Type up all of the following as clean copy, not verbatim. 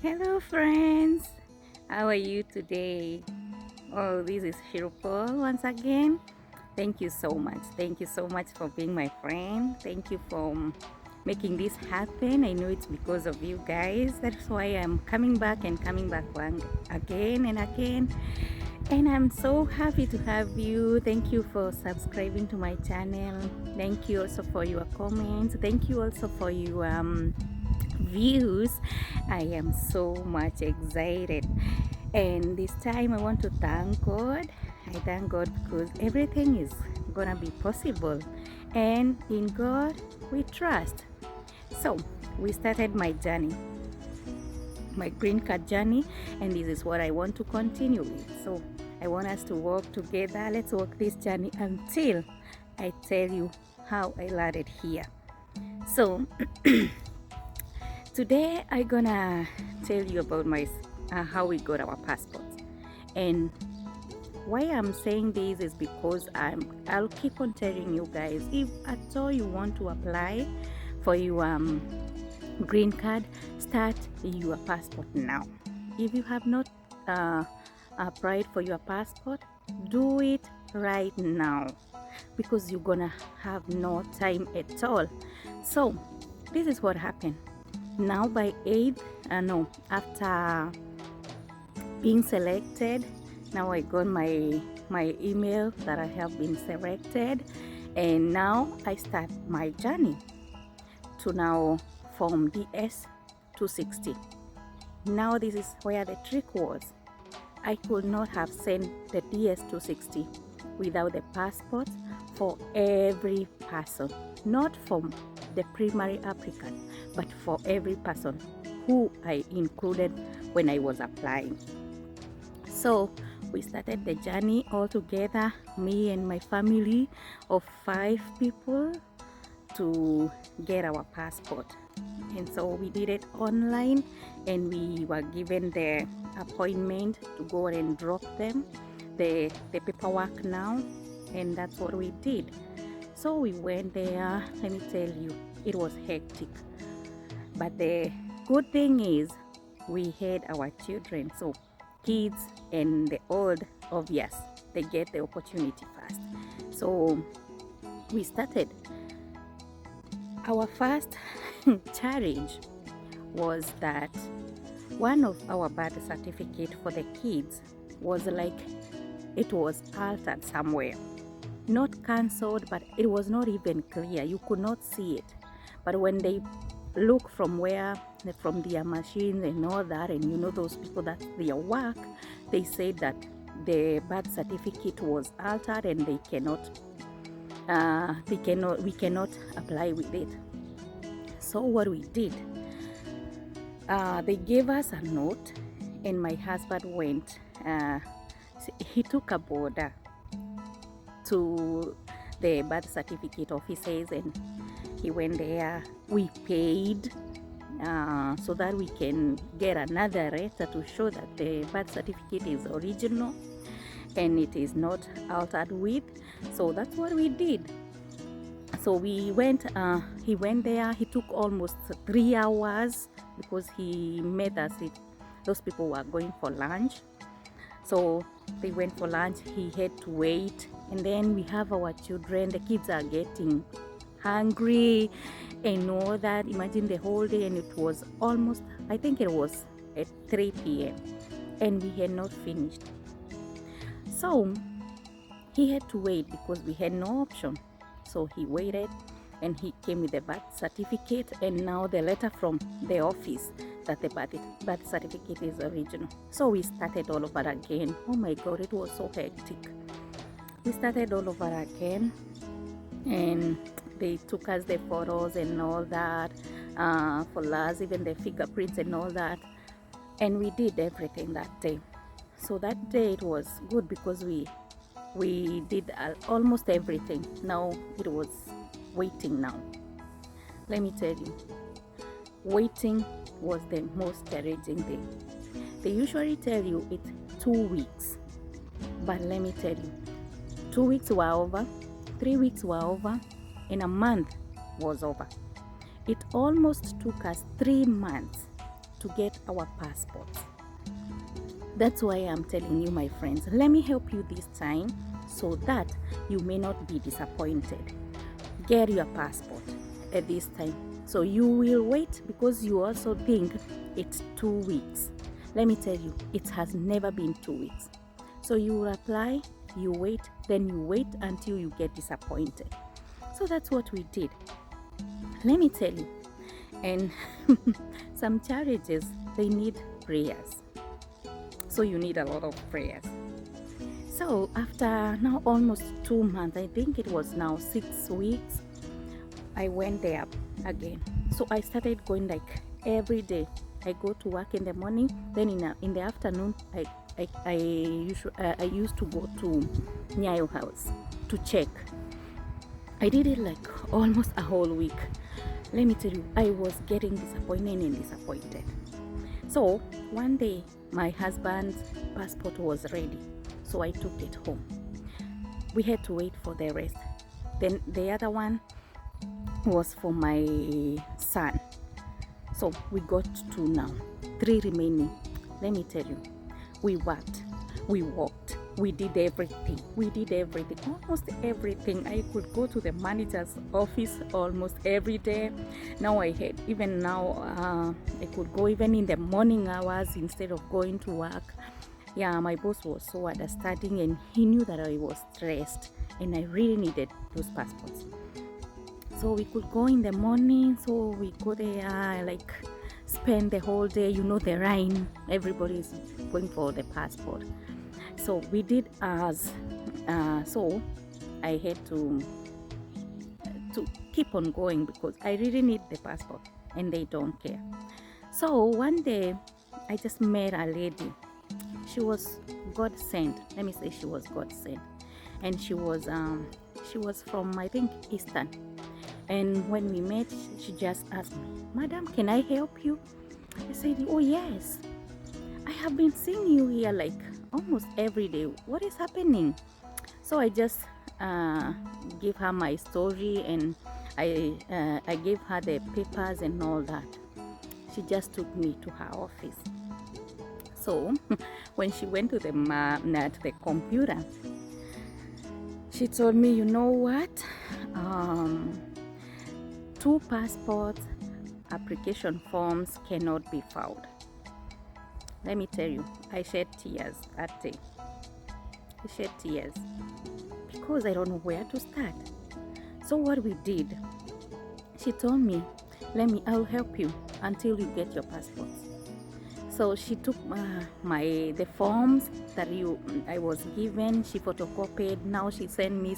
Hello, friends. How are you today? Oh, this is Shirupol once again. Thank you so much. Thank you so much for being my friend. Thank you for making this happen. I know it's because of you guys. That's why I'm coming back and coming back one again and again. And I'm so happy to have you. Thank you for subscribing to my channel. Thank you also for your comments. Thank you also for your views. I am so much excited, and this time I want to thank God. I thank God because everything is gonna be possible, and in God we trust. So we started my journey, my green card journey, and this is what I want to continue with. So I want us to walk together. Let's walk this journey until I tell you how I landed here. So today I'm gonna tell you about my how we got our passports. And why I'm saying this is because I'll keep on telling you guys, if at all you want to apply for your green card, start your passport now. If you have not applied for your passport, do it right now, because you're gonna have no time at all. So this is what happened. Now by 8, after being selected, now I got my email that I have been selected, and now I start my journey to now form DS 260. Now this is where the trick was. I could not have sent the DS 260 without the passport for every person, not from the primary applicant, but for every person who I included when I was applying. So we started the journey all together, me and my family of 5 people, to get our passport. And so we did it online, and we were given the appointment to go and drop them the paperwork now, and that's what we did. So we went there. Let me tell you, it was hectic, but the good thing is we had our children. So kids and the old, obvious, they get the opportunity first. So we started. Our first challenge was that one of our birth certificate for the kids was like, it was altered somewhere, not cancelled, but it was not even clear. You could not see it. But when they look from their machines and all that, and those people, that their work, they said that the birth certificate was altered and we cannot apply with it. So what we did, they gave us a note, and my husband went, he took a border to the birth certificate offices, and he went there. We paid so that we can get another letter to show that the birth certificate is original and it is not altered with. So that's what we did. So we went, he went there. He took almost 3 hours because he met us. Those people were going for lunch. So they went for lunch. He had to wait. And then we have our children. The kids are getting hungry and all that. Imagine the whole day. And it was almost, I think it was at 3 p.m. and we had not finished. So he had to wait because we had no option. So he waited, and he came with the birth certificate, and now the letter from the office that the birth certificate is original. So we started all over again. Oh my God, it was so hectic. We started all over again, and they took us the photos and all that for us, even the fingerprints and all that, and we did everything that day. So that day it was good because we did almost everything. Now it was waiting. Now let me tell you, waiting was the most challenging thing. They usually tell you it's 2 weeks, but let me tell you, 2 weeks were over, 3 weeks were over, and a month was over. It almost took us 3 months to get our passports. That's why I'm telling you, my friends, let me help you this time so that you may not be disappointed. Get your passport at this time. So you will wait because you also think it's 2 weeks. Let me tell you, it has never been 2 weeks. So you will apply, you wait, then you wait until you get disappointed. So that's what we did. Let me tell you. And some challenges, they need prayers. So you need a lot of prayers. So after now almost 2 months, I think it was now 6 weeks, I went there again. So I started going like every day. I go to work in the morning, then in the afternoon, I used to go to Nyayo House to check. I did it like almost a whole week. Let me tell you, I was getting disappointed. So one day, my husband's passport was ready, so I took it home. We had to wait for the rest. Then the other one was for my son. So we got 2 now, 3 remaining. Let me tell you, we worked, we walked, we did everything, almost everything. I could go to the manager's office almost every day. Now I could go even in the morning hours instead of going to work. Yeah, my boss was so understanding, and he knew that I was stressed and I really needed those passports. So we could go in the morning, so we go there, like spend the whole day, the rain, everybody's going for the passport. So we did ours. So I had to keep on going because I really need the passport and they don't care. So one day I just met a lady. She was God sent. Let me say she was God sent. And she was from, I think, Eastern. And when we met, she just asked me, "Madam, can I help you?" I said, "Oh yes, I have been seeing you here like almost every day. What is happening?" So I just gave her my story, and I gave her the papers and all that. She just took me to her office. So when she went to the computer, she told me, "You know what? 2 passport application forms cannot be found." Let me tell you, I shed tears that day. I shed tears because I don't know where to start. So what we did, she told me, I'll help you until you get your passports. So she took the forms that I was given. She photocopied. Now she sent me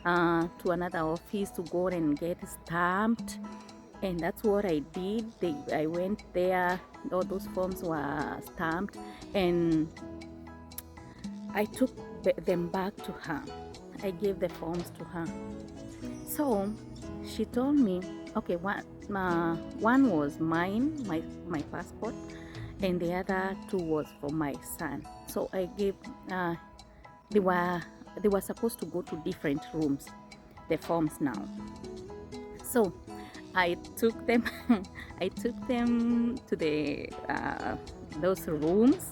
to another office to go and get stamped, and that's what I did. I went there. All those forms were stamped, and I took them back to her. I gave the forms to her. So she told me, okay, one was mine, my passport, and the other 2 was for my son. So I gave, they were supposed to go to different rooms, the forms now. So I took them, to the those rooms,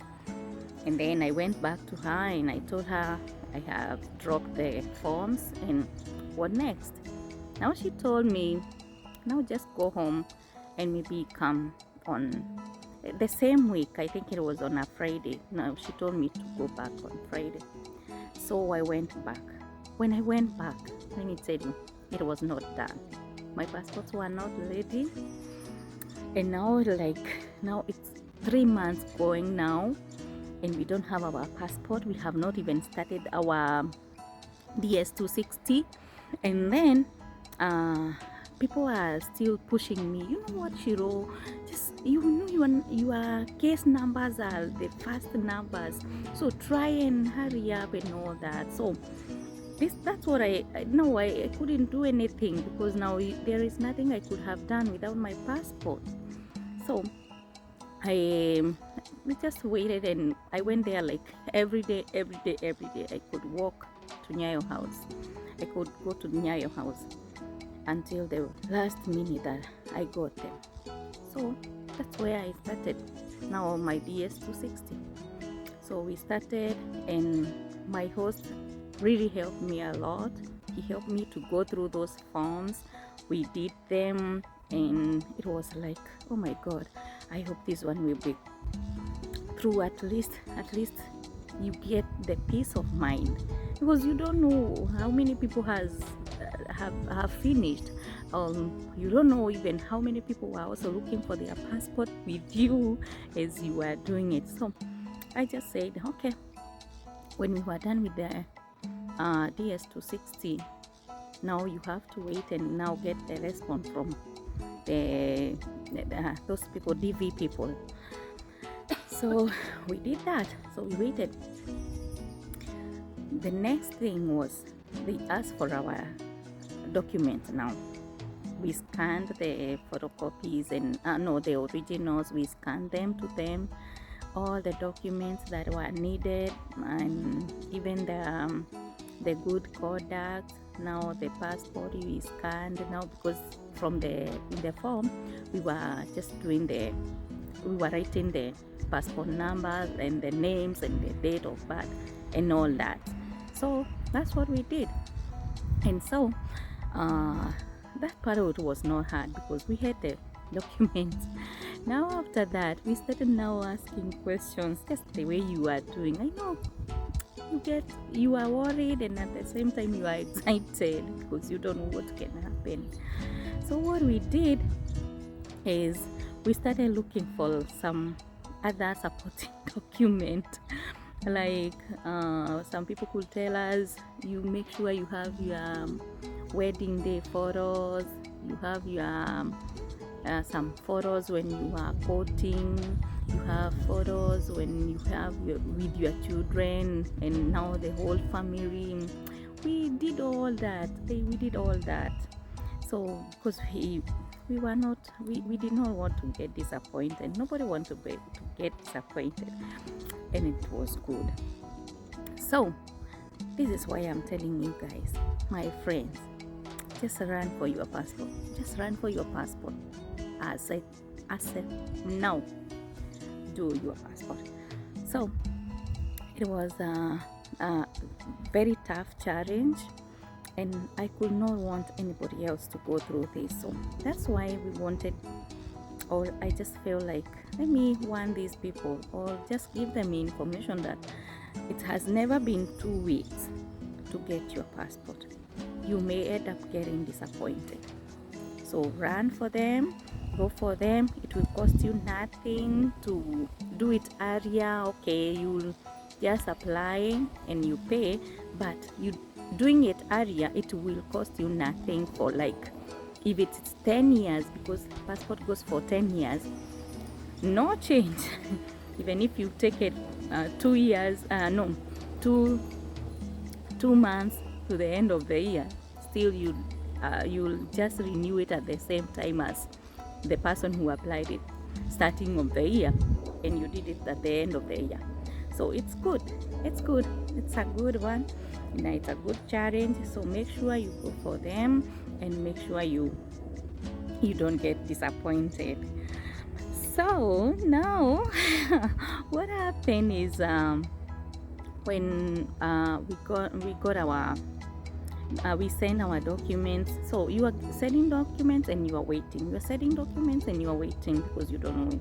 and then I went back to her and I told her I have dropped the forms and what next. Now she told me, now just go home and maybe come on the same week. I think it was on a Friday. No, she told me to go back on Friday. So I went back. When I went back, let me tell you, it was not done. My passports were not ready. And now it's 3 months going now, and we don't have our passport. We have not even started our DS260. And then people are still pushing me. You know what, Shiro? Just your case numbers are the first numbers, so try and hurry up and all that. So that's what I couldn't do anything because now there is nothing I could have done without my passport. So we just waited, and I went there like every day. I could walk to Nyayo House. I could go to Nyayo House until the last minute that I got them. So that's where I started. now my DS260. So we started, and my host really helped me a lot. He helped me to go through those forms. We did them, and it was like, oh my God, I hope this one will be through. At least you get the peace of mind, because you don't know how many people have finished. You don't know even how many people are also looking for their passport with you as you are doing it. So I just said, okay, when we were done with the DS260, now you have to wait and now get the response from those people, DV people. So we did that. So we waited. The next thing was they asked for our documents. Now we scanned the photocopies and the originals. We scanned them to them, all the documents that were needed, and even the good conduct. Now the passport we scanned now, because in the form we were just doing we were writing the passport numbers and the names and the date of birth and all that. So that's what we did. And so that part of it was not hard, because we had the documents. Now after that, we started now asking questions, just the way you are doing. I know you are worried, and at the same time you are excited because you don't know what can happen. So what we did is we started looking for some other supporting document. Like some people could tell us, you make sure you have your wedding day photos, you have your some photos when you are courting, you have photos when you have with your children, and now the whole family. We did all that. We did all that. So because we did not want to get disappointed. Nobody wants to get disappointed, and it was good. So this is why I'm telling you guys, my friends, just run for your passport. Just run for your passport. As I said, now do your passport. So it was a very tough challenge, and I could not want anybody else to go through this. So that's why we wanted, or I just feel like, let me warn these people, or just give them information that it has never been 2 weeks to get your passport. You may end up getting disappointed. So run for them, go for them. It will cost you nothing to do it earlier. Okay, you'll just apply and you pay, but you doing it earlier, it will cost you nothing for, like, if it's 10 years, because passport goes for 10 years, no change. Even if you take it 2 years, 2 months to the end of the year, still you'll just renew it at the same time as the person who applied it starting of the year, and you did it at the end of the year. So it's good. It's a good one. It's a good challenge. So make sure you go for them, and make sure you don't get disappointed. So now what happened is when we got our we send our documents. So you are sending documents and you are waiting. You are sending documents and you are waiting because you don't know it.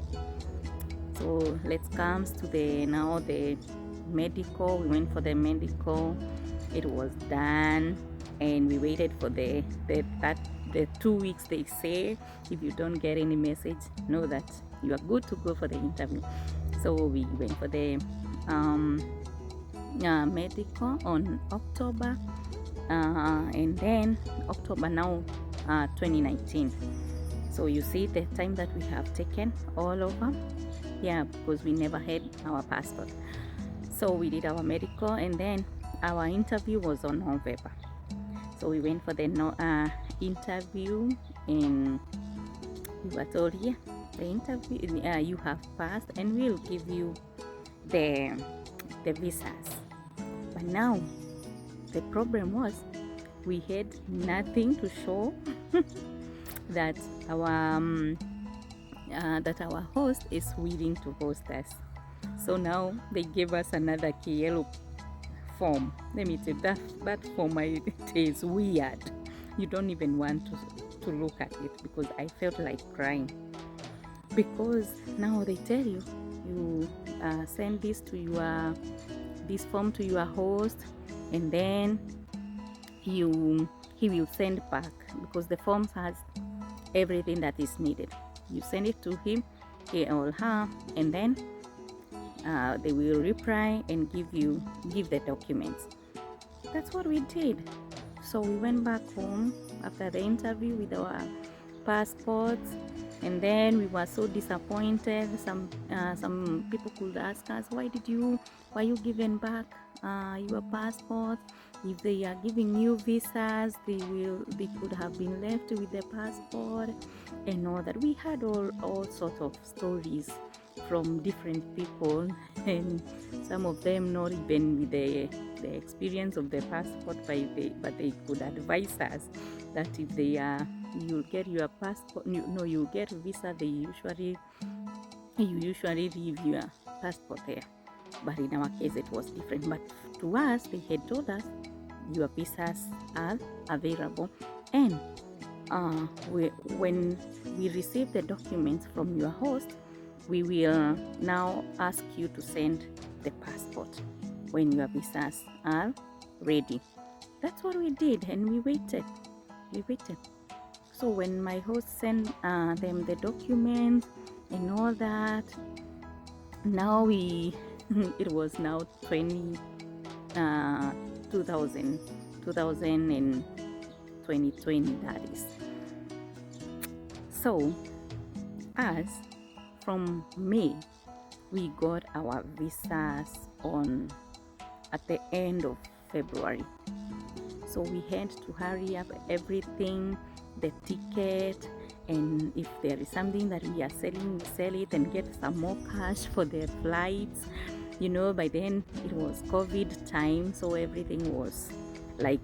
So let's come to the medical. We went for the medical. It was done, and we waited for the 2 weeks. They say if you don't get any message, know that you are good to go for the interview. So we went for the medical on October, and then October now 2019. So you see the time that we have taken all over. Yeah, because we never had our passport. So we did our medical, and then our interview was on November. So we went for the interview, and we were told, yeah, the interview, you have passed, and we'll give you the visas. But now the problem was we had nothing to show that that our host is willing to host us. So now they gave us another yellow form. Let me tell you, that form, it is weird. You don't even want to look at it, because I felt like crying. Because now they tell you, you send this form to your host, and then he will send back, because the forms has everything that is needed. You send it to him, he or her, and then they will reply and give the documents. That's what we did. So we went back home after the interview with our passports, and then we were so disappointed. Some people could ask us, why you given back your passport? If they are giving you visas, they could have been left with the passport and all that. We had all sorts of stories from different people, and some of them not even with the experience of the passport, but they could advise us that if you'll get your passport, you'll get a visa, you usually leave your passport there. But in our case it was different. But to us, they had told us your visas are available, and when we receive the documents from your host, we will now ask you to send the passport when your visas are ready. That's what we did, and we waited. So when my host sent them the documents and all that, now it was now 2000 and 2020, that is. So as from May, we got our visas at the end of February. So we had to hurry up everything, the ticket, and if there is something that we are selling, we sell it and get some more cash for the flights. By then it was COVID time, so everything was like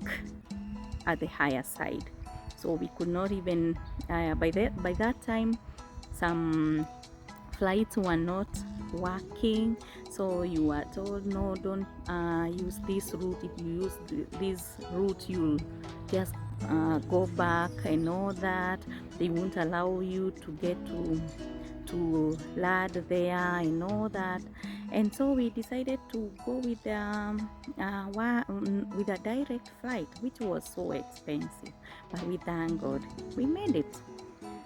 at the higher side. So we could not even, by that time, some flights were not working, so you were told, no, don't use this route. If you use this route, you'll just go back and all that. They won't allow you to get to land there and all that. And so we decided to go with a direct flight, which was so expensive, but we thank God we made it.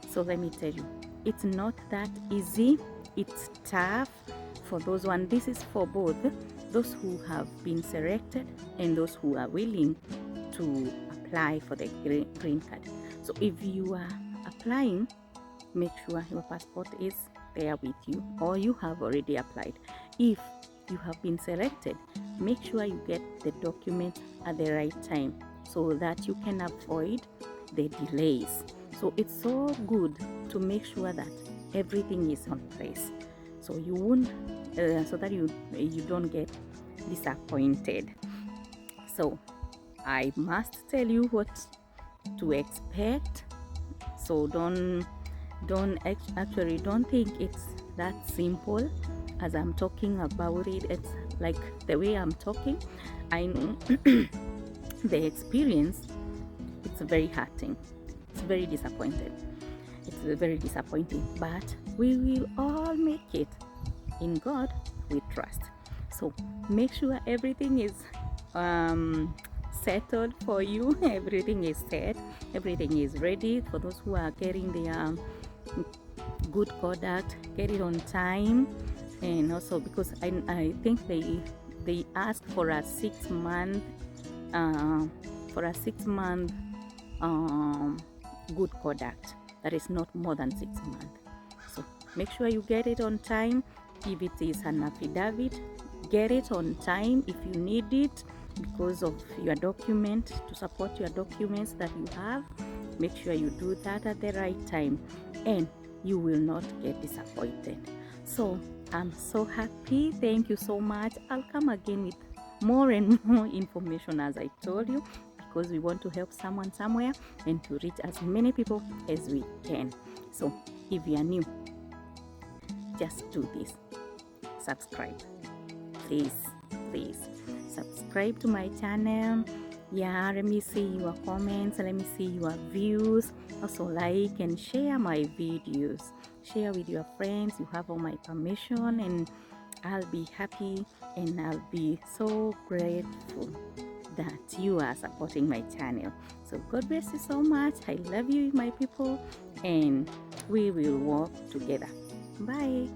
So let me tell you, it's not that easy. It's tough for those ones. This is for both those who have been selected and those who are willing to apply for the green card. So if you are applying, make sure your passport is there with you, or you have already applied. If you have been selected, make sure you get the document at the right time, so that you can avoid the delays. So it's so good to make sure that everything is on place, so you won't so that you don't get disappointed. So I must tell you what to expect. So don't think it's that simple as I'm talking about it. It's like the way I'm talking, I know the experience, it's very hurting, it's very disappointing, but we will all make it. In God we trust. So make sure everything is settled for you. Everything is set, everything is ready. For those who are getting their good conduct, get it on time. And also because I think they ask for a 6 month good conduct that is not more than 6 months. So make sure you get it on time. If it is an affidavit, get it on time if you need it, because of your document, to support your documents that you have. Make sure you do that at the right time, and you will not get disappointed. So I'm so happy. Thank you so much. I'll come again with more and more information, as I told you, because we want to help someone somewhere and to reach as many people as we can. So if you are new, just do this. Subscribe. Please, please subscribe to my channel. Yeah, let me see your comments, let me see your views. Also like and share my videos. Share with your friends. You have all my permission, and I'll be happy and I'll be so grateful that you are supporting my channel. So God bless you so much. I love you, my people, and we will work together. Bye.